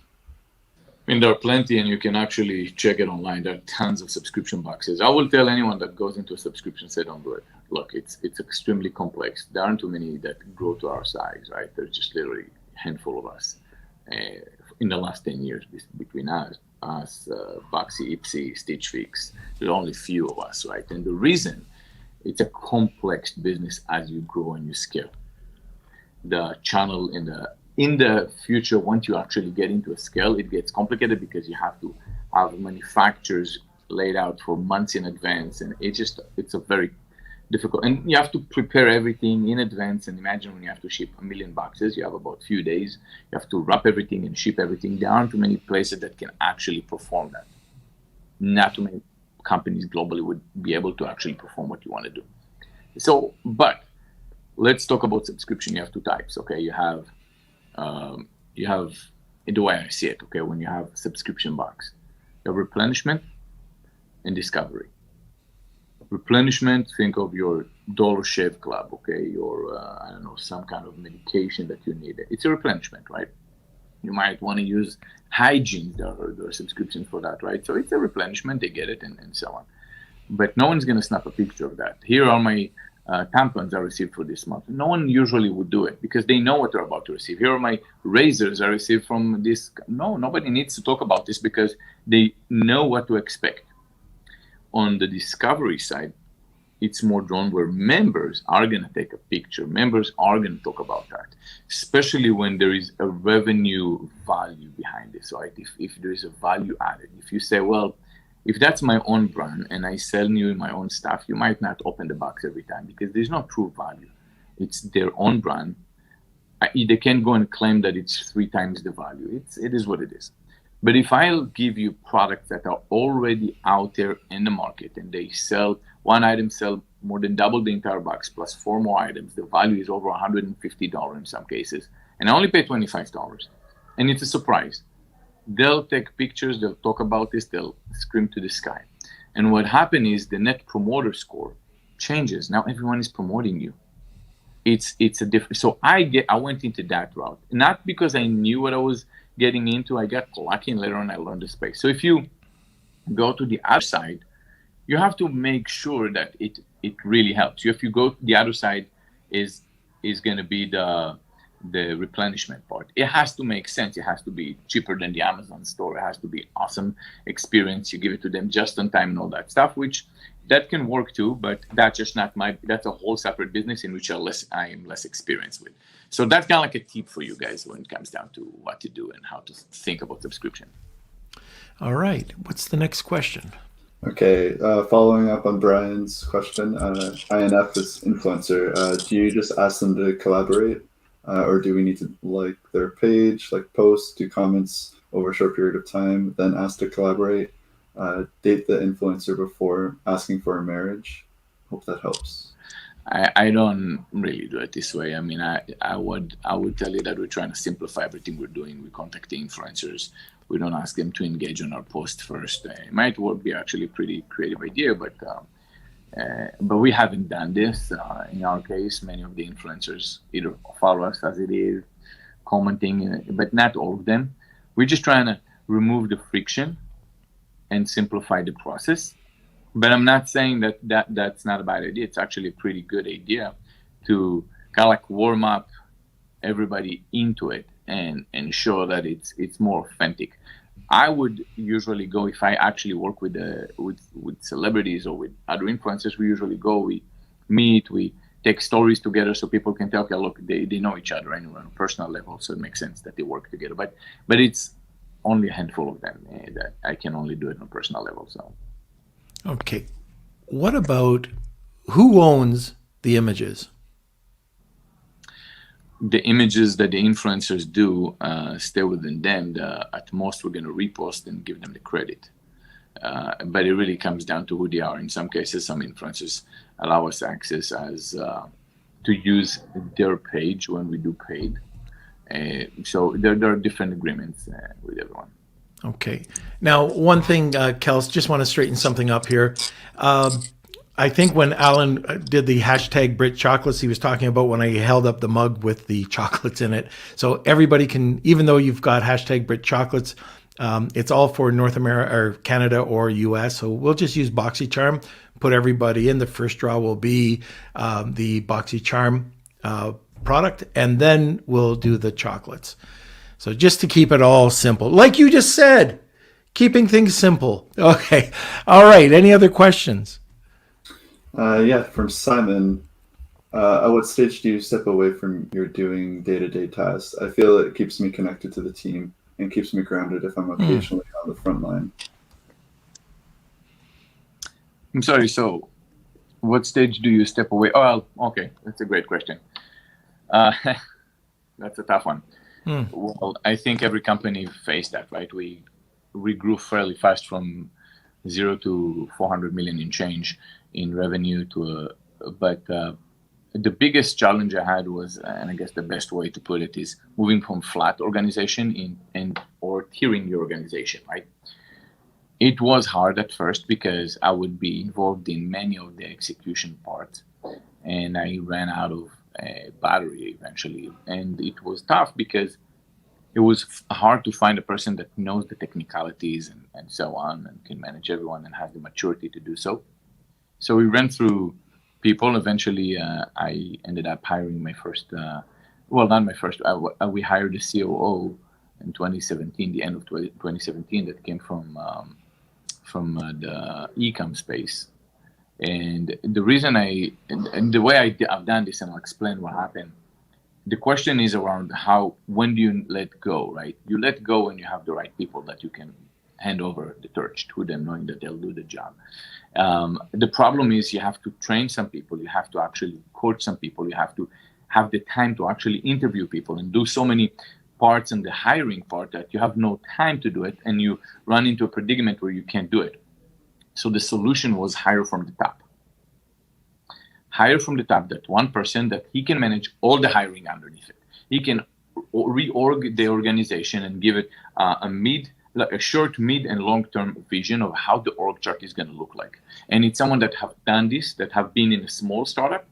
I mean, there are plenty, and you can actually check it online. There are tons of subscription boxes. I will tell anyone that goes into a subscription, say, don't do it. Look, it's extremely complex. There aren't too many that grow to our size, right? There's just literally a handful of us in the last 10 years between us, Boxy, Ipsy, Stitch Fix. There's only a few of us, right? And the reason, it's a complex business as you grow and you scale. The channel in the future, once you actually get into a scale, it gets complicated because you have to have manufacturers laid out for months in advance, and it's a very difficult, and you have to prepare everything in advance. And imagine when you have to ship 1 million boxes, you have about a few days. You have to wrap everything and ship everything. There aren't too many places that can actually perform that. Not too many companies globally would be able to actually perform what you want to do. So, but let's talk about subscription. You have 2 types, okay? You have the way I see it, okay, when you have a subscription box, you have replenishment and discovery. Replenishment, think of your Dollar Shave Club, okay, your, I don't know, some kind of medication that you need. It's a replenishment, right? You might want to use hygiene, there are subscriptions for that, right? So it's a replenishment, they get it, and so on. But no one's going to snap a picture of that. Here are my tampons I received for this month. No one usually would do it because they know what they're about to receive. Here are my razors I received from this. No, nobody needs to talk about this because they know what to expect. On the discovery side, it's more drawn where members are going to take a picture. Members are going to talk about that, especially when there is a revenue value behind it. So if there is a value added, if you say, well, if that's my own brand and I sell you my own stuff, you might not open the box every time because there's no true value. It's their own brand. They can't go and claim that it's 3 times the value. It is what it is. But if I'll give you products that are already out there in the market and they sell, one item sell more than double the entire box plus 4 more items, the value is over $150 in some cases, and I only pay $25. And it's a surprise. They'll take pictures, they'll talk about this, they'll scream to the sky. And what happened is the net promoter score changes. Now everyone is promoting you. It's a different. So I went into that route, not because I knew what I was getting into. I got lucky and later on I learned the space. So if you go to the other side, you have to make sure that it really helps you. If you go to the other side is going to be the replenishment part. It has to make sense. It has to be cheaper than the Amazon store. It has to be awesome experience. You give it to them just on time and all that stuff, which that can work too, but that's just not that's a whole separate business in which I am less experienced with. So that's kind of like a tip for you guys when it comes down to what to do and how to think about subscription. All right. What's the next question? Okay, following up on Brian's question, INF is influencer. Do you just ask them to collaborate, or do we need to like their page, like post, do comments over a short period of time, then ask to collaborate, date the influencer before asking for a marriage? Hope that helps. I don't really do it this way. I mean, I would tell you that we're trying to simplify everything we're doing. We contact the influencers. We don't ask them to engage on our post first. It might be actually a pretty creative idea, but we haven't done this. In our case, many of the influencers either follow us as it is, commenting, but not all of them. We're just trying to remove the friction and simplify the process. But I'm not saying that's not a bad idea. It's actually a pretty good idea to kind of like warm up everybody into it and show that it's more authentic. I would usually go, if I actually work with celebrities or with other influencers, we usually go, we meet, we take stories together so people can tell, okay, look, they know each other anyway on a personal level, so it makes sense that they work together. But it's only a handful of them that I can only do it on a personal level. So. Okay. What about who owns the images? The images that the influencers do stay within them. At most, we're going to repost and give them the credit. But it really comes down to who they are. In some cases, some influencers allow us access to use their page when we do paid. So there are different agreements with everyone. Okay. Now, one thing, Kels, just want to straighten something up here. I think when Alan did the hashtag Brit Chocolates, he was talking about when I held up the mug with the chocolates in it. So everybody can, even though you've got hashtag Brit Chocolates, it's all for North America or Canada or US. So we'll just use BoxyCharm, put everybody in. The first draw will be the BoxyCharm product, and then we'll do the chocolates. So just to keep it all simple, like you just said, keeping things simple. Okay. All right. Any other questions? Yeah, from Simon. At what stage do you step away from your doing day-to-day tasks? I feel it keeps me connected to the team and keeps me grounded if I'm occasionally on the front line. I'm sorry. So what stage do you step away? Oh, okay. That's a great question. That's a tough one. Well, I think every company faced that, right? We grew fairly fast from 0 to 400 million in change in revenue but the biggest challenge I had was, and I guess the best way to put it is moving from flat organization or tiering your organization, right? It was hard at first because I would be involved in many of the execution parts and I ran out of battery eventually. And it was tough because it was hard to find a person that knows the technicalities and so on and can manage everyone and has the maturity to do so. So we ran through people. Eventually, I ended up hiring my first, well, not my first, we hired a COO in 2017, the end of 2017, that came from the e-com space. And the reason and the way I've done this, and I'll explain what happened. The question is around when do you let go, right? You let go when you have the right people that you can hand over the torch to them, knowing that they'll do the job. The problem is you have to train some people, you have to actually coach some people, you have to have the time to actually interview people and do so many parts in the hiring part that you have no time to do it, and you run into a predicament where you can't do it. So the solution was hire from the top. Hire from the top, that one person that he can manage all the hiring underneath it. He can reorg the organization and give it a short, mid, and long-term vision of how the org chart is going to look like. And it's someone that have done this, that have been in a small startup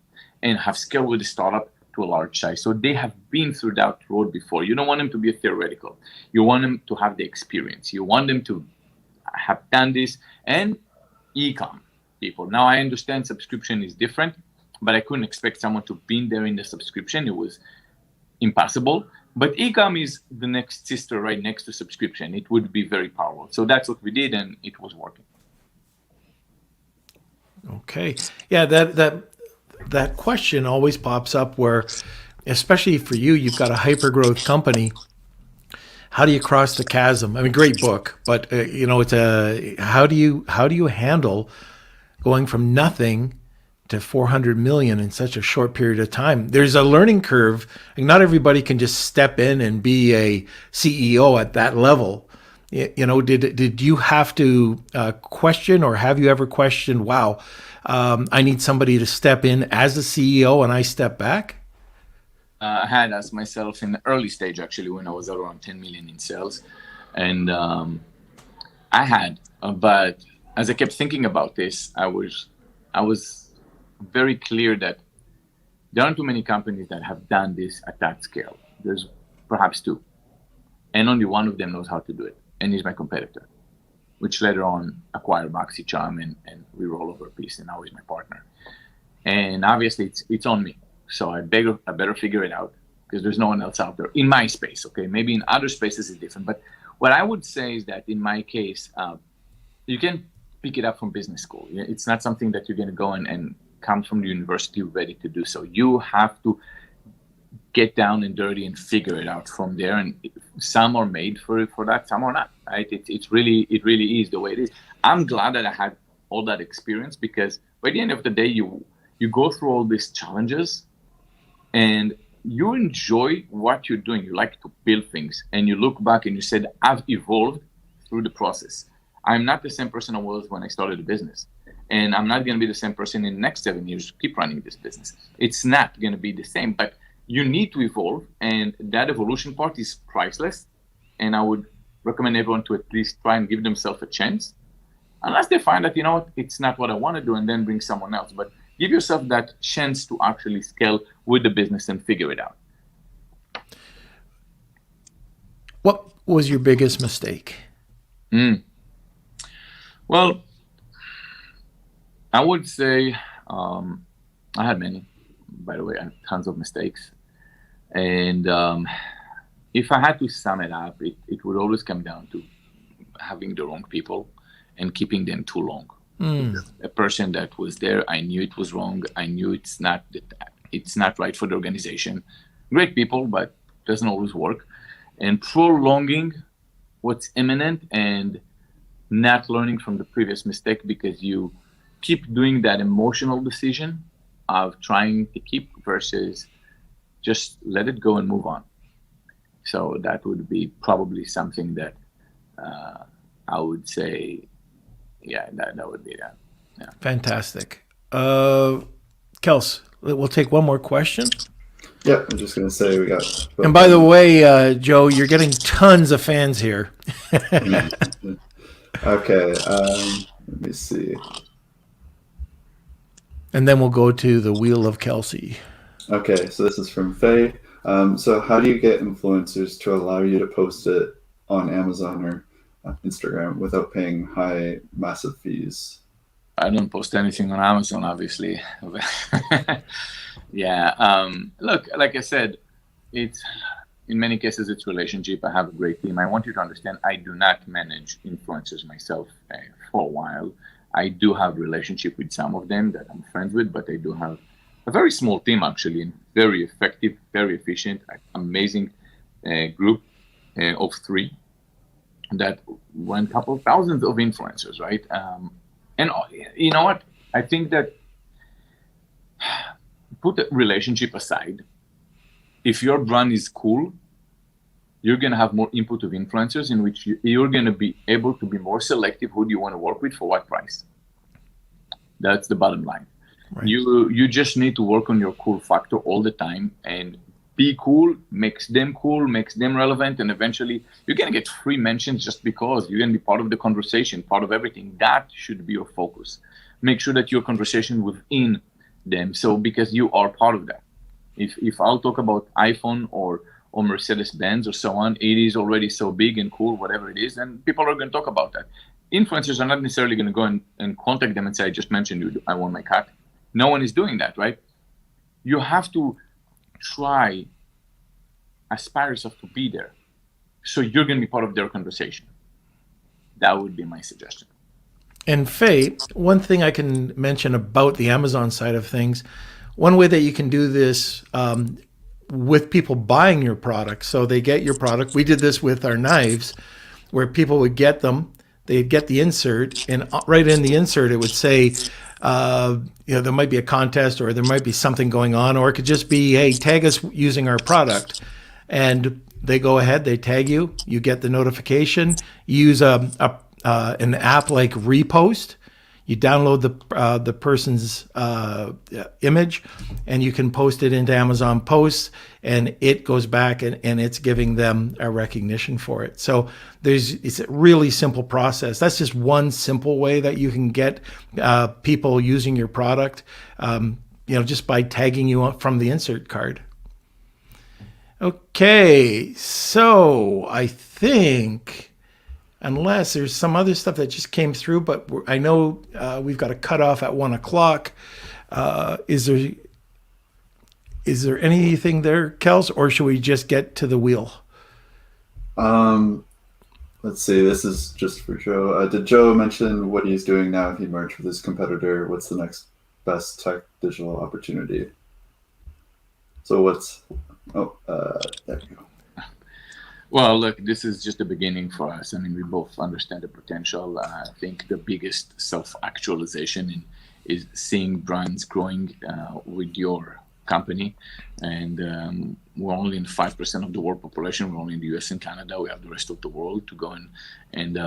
and have scaled with the startup to a large size. So they have been through that road before. You don't want them to be a theoretical. You want them to have the experience. You want them to have done this. And e-com people. Now I understand subscription is different, but I couldn't expect someone to be there in the subscription. It was impossible. But e-com is the next sister right next to subscription. It would be very powerful. So that's what we did, and it was working. Okay. Yeah, that question always pops up where, especially for you, you've got a hyper-growth company. How do you cross the chasm? I mean, great book, but it's how do you handle going from nothing to 400 million in such a short period of time? There's a learning curve. Not everybody can just step in and be a CEO at that level. Did you have to question, or have you ever questioned, wow, I need somebody to step in as a CEO and I step back? I had asked myself in the early stage, actually, when I was around 10 million in sales. And but as I kept thinking about this, I was very clear that there aren't too many companies that have done this at that scale. There's perhaps two. And only one of them knows how to do it. And he's my competitor, which later on acquired BoxyCharm and we roll over a piece, and now he's my partner. And obviously it's on me. So I better figure it out, because there's no one else out there in my space. Okay, maybe in other spaces it's different, but what I would say is that in my case, you can pick it up from business school. It's not something that you're going to go and come from the university ready to do so. You have to get down and dirty and figure it out from there. And some are made for that, some are not. Right? It really is the way it is. I'm glad that I had all that experience, because by the end of the day, you go through all these challenges. And you enjoy what you're doing. You like to build things. And you look back and you said, I've evolved through the process. I'm not the same person I was when I started the business. And I'm not going to be the same person in the next 7 years to keep running this business. It's not going to be the same. But you need to evolve. And that evolution part is priceless. And I would recommend everyone to at least try and give themselves a chance. Unless they find that, it's not what I want to do, and then bring someone else. But give yourself that chance to actually scale with the business and figure it out. What was your biggest mistake? Well, I would say I had many. By the way, I had tons of mistakes. And if I had to sum it up, it would always come down to having the wrong people and keeping them too long. A person that was there, I knew it was wrong. I knew it's not right for the organization. Great people, but doesn't always work. And prolonging what's imminent and not learning from the previous mistake, because you keep doing that emotional decision of trying to keep versus just let it go and move on. So that would be probably something that I would say. Yeah, that would be that. Yeah. Fantastic. Kels, we'll take one more question. Yeah, I'm just going to say we got... And by the way, Joe, you're getting tons of fans here. Okay, let me see. And then we'll go to the Wheel of Kelsey. Okay, so this is from Faye. So how do you get influencers to allow you to post it on Amazon or Instagram without paying high, massive fees? I don't post anything on Amazon, obviously. Yeah. Look, like I said, it's in many cases it's relationship. I have a great team. I want you to understand I do not manage influencers myself for a while. I do have relationship with some of them that I'm friends with, but I do have a very small team actually, and very effective, very efficient, amazing group of 3 that run a couple of thousands of influencers, right? And you know what? I think that put the relationship aside. If your brand is cool, you're going to have more input of influencers in which you're going to be able to be more selective who do you want to work with for what price. That's the bottom line. Right. You just need to work on your cool factor all the time and be cool, makes them relevant, and eventually you're going to get free mentions just because you're going to be part of the conversation, part of everything. That should be your focus. Make sure that your conversation within them, so because you are part of that. If I'll talk about iPhone or Mercedes-Benz or so on, it is already so big and cool, whatever it is, and people are going to talk about that. Influencers are not necessarily going to go and contact them and say, I just mentioned you, I want my cat. No one is doing that, right? You have to try, aspire yourself to be there. So you're going to be part of their conversation. That would be my suggestion. And Faye, one thing I can mention about the Amazon side of things, one way that you can do this with people buying your product. So they get your product. We did this with our knives where people would get them. They'd get the insert, and right in the insert, it would say, there might be a contest or there might be something going on, or it could just be, hey, tag us using our product. And they go ahead, they tag you, you get the notification, you use an app like Repost. You download the person's image, and you can post it into Amazon Posts, and it goes back and it's giving them a recognition for it. So it's a really simple process. That's just one simple way that you can get people using your product, just by tagging you from the insert card. Okay, so I think, unless there's some other stuff that just came through, but I know we've got a cutoff at 1:00. Is there anything there, Kels, or should we just get to the wheel? Let's see. This is just for Joe. Did Joe mention what he's doing now if he merged with his competitor? What's the next best tech digital opportunity? So there you go. Well, look, this is just the beginning for us. I mean, we both understand the potential. I think the biggest self-actualization is seeing brands growing with your company. And we're only in 5% of the world population. We're only in the US and Canada. We have the rest of the world to go and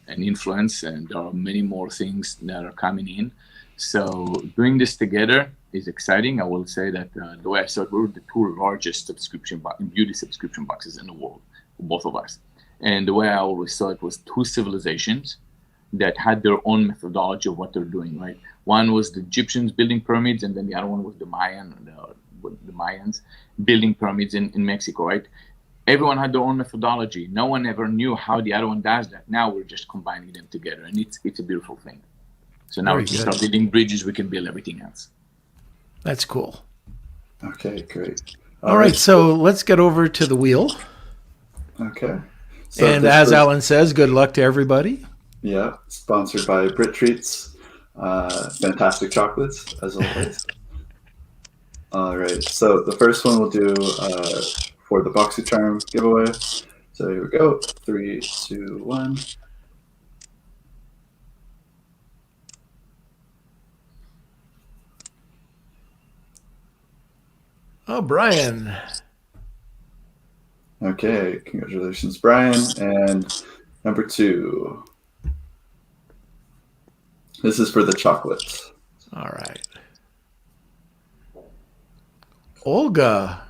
influence. And there are many more things that are coming in. So doing this together is exciting. I will say that the way I saw it, we're the 2 largest beauty subscription boxes in the world. Both of us. And the way I always saw it was 2 civilizations that had their own methodology of what they're doing, right? One was the Egyptians building pyramids, and then the other one was the Mayans building pyramids in Mexico, right? Everyone had their own methodology. No one ever knew how the other one does that. Now we're just combining them together, and it's a beautiful thing. So now we can start building bridges, we can build everything else. That's cool. Okay, great. All right, so let's get over to the wheel. Okay. So and as Alan says, good luck to everybody. Yeah, sponsored by Brit Treats. Fantastic chocolates, as always. All right, so the first one we'll do for the BoxyCharm giveaway. So here we go. 3, 2, 1. Oh, Brian. Okay, congratulations, Brian. And number 2. This is for the chocolates. All right. Olga.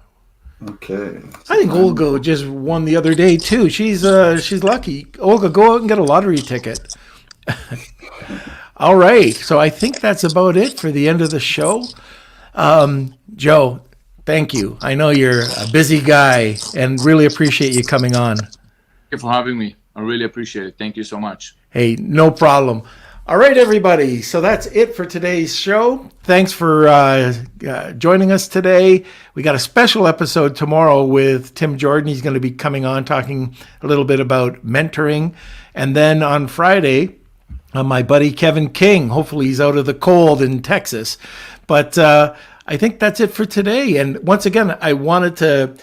Okay. I think Olga just won the other day too. She's lucky. Olga, go out and get a lottery ticket. All right. So I think that's about it for the end of the show. Joe, thank you. I know you're a busy guy and really appreciate you coming on. Thank you for having me. I really appreciate it. Thank you so much. Hey, no problem. All right, everybody. So that's it for today's show. Thanks for joining us today. We got a special episode tomorrow with Tim Jordan. He's going to be coming on talking a little bit about mentoring. And then on Friday, my buddy Kevin King. Hopefully he's out of the cold in Texas. But I think that's it for today. And once again, I wanted to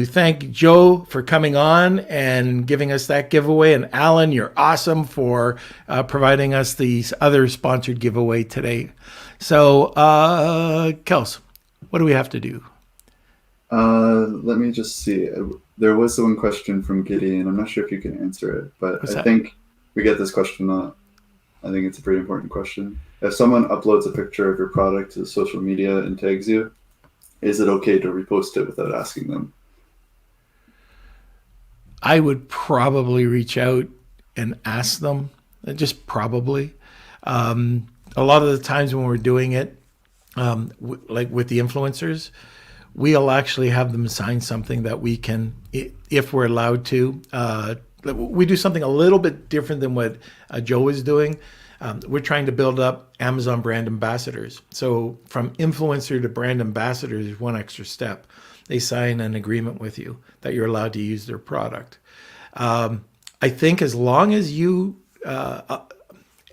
thank Joe for coming on and giving us that giveaway. And Alan, you're awesome for providing us these other sponsored giveaway today. So, Kels, what do we have to do? Let me just see. There was one question from Gideon. I'm not sure if you can answer it, but I think we get this question a lot. I think it's a pretty important question. If someone uploads a picture of your product to social media and tags you, is it okay to repost it without asking them? I would probably reach out and ask them, just probably. A lot of the times when we're doing it, like with the influencers, we'll actually have them sign something that we can, if we're allowed to. We do something a little bit different than what Joe is doing. We're trying to build up Amazon brand ambassadors. So from influencer to brand ambassador is one extra step. They sign an agreement with you that you're allowed to use their product. I think as long as you, and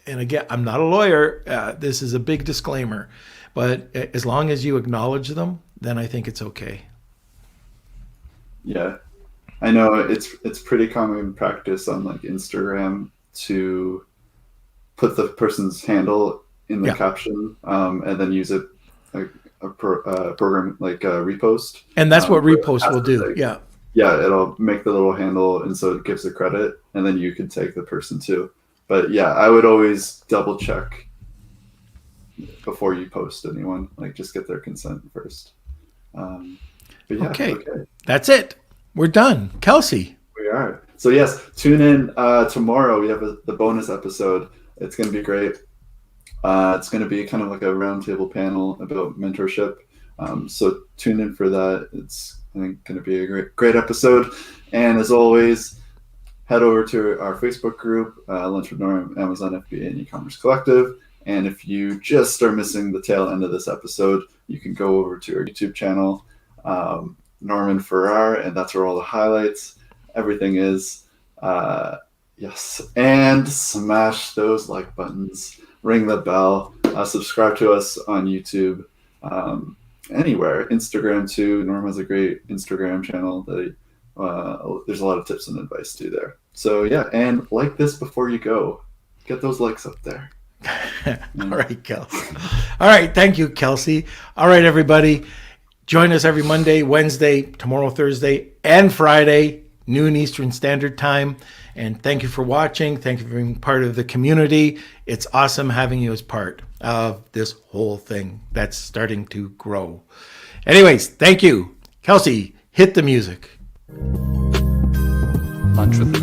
again, I'm not a lawyer, this is a big disclaimer, but as long as you acknowledge them, then I think it's okay. Yeah, I know it's pretty common practice on like Instagram to put the person's handle in the caption and then use it like a program like repost. And that's what repost will do. Yeah. Yeah, it'll make the little handle, and so it gives the credit, and then you can tag the person too. But yeah, I would always double check before you post anyone. Like, just get their consent first. But yeah, okay, that's it. We're done. Kelsey. We are. So yes, tune in tomorrow. We have the bonus episode. It's going to be great. It's going to be kind of like a roundtable panel about mentorship. So tune in for that. It's I think going to be a great episode. And as always, head over to our Facebook group, Lunch with Norm, Amazon FBA, and E-commerce Collective. And if you just are missing the tail end of this episode, you can go over to our YouTube channel, Norman Farrar, and that's where all the highlights, everything is. Yes, and smash those like buttons, ring the bell, subscribe to us on YouTube, anywhere, Instagram too. Norm has a great Instagram channel that there's a lot of tips and advice too there. So yeah, and like this before you go, get those likes up there. All right, Kelsey. All right, thank you, Kelsey. All right, everybody, join us every Monday, Wednesday, tomorrow, Thursday, and Friday, noon Eastern Standard Time. And thank you for watching. Thank you for being part of the community. It's awesome having you as part of this whole thing that's starting to grow. Anyways, thank you. Kelsey, hit the music. Lunch with the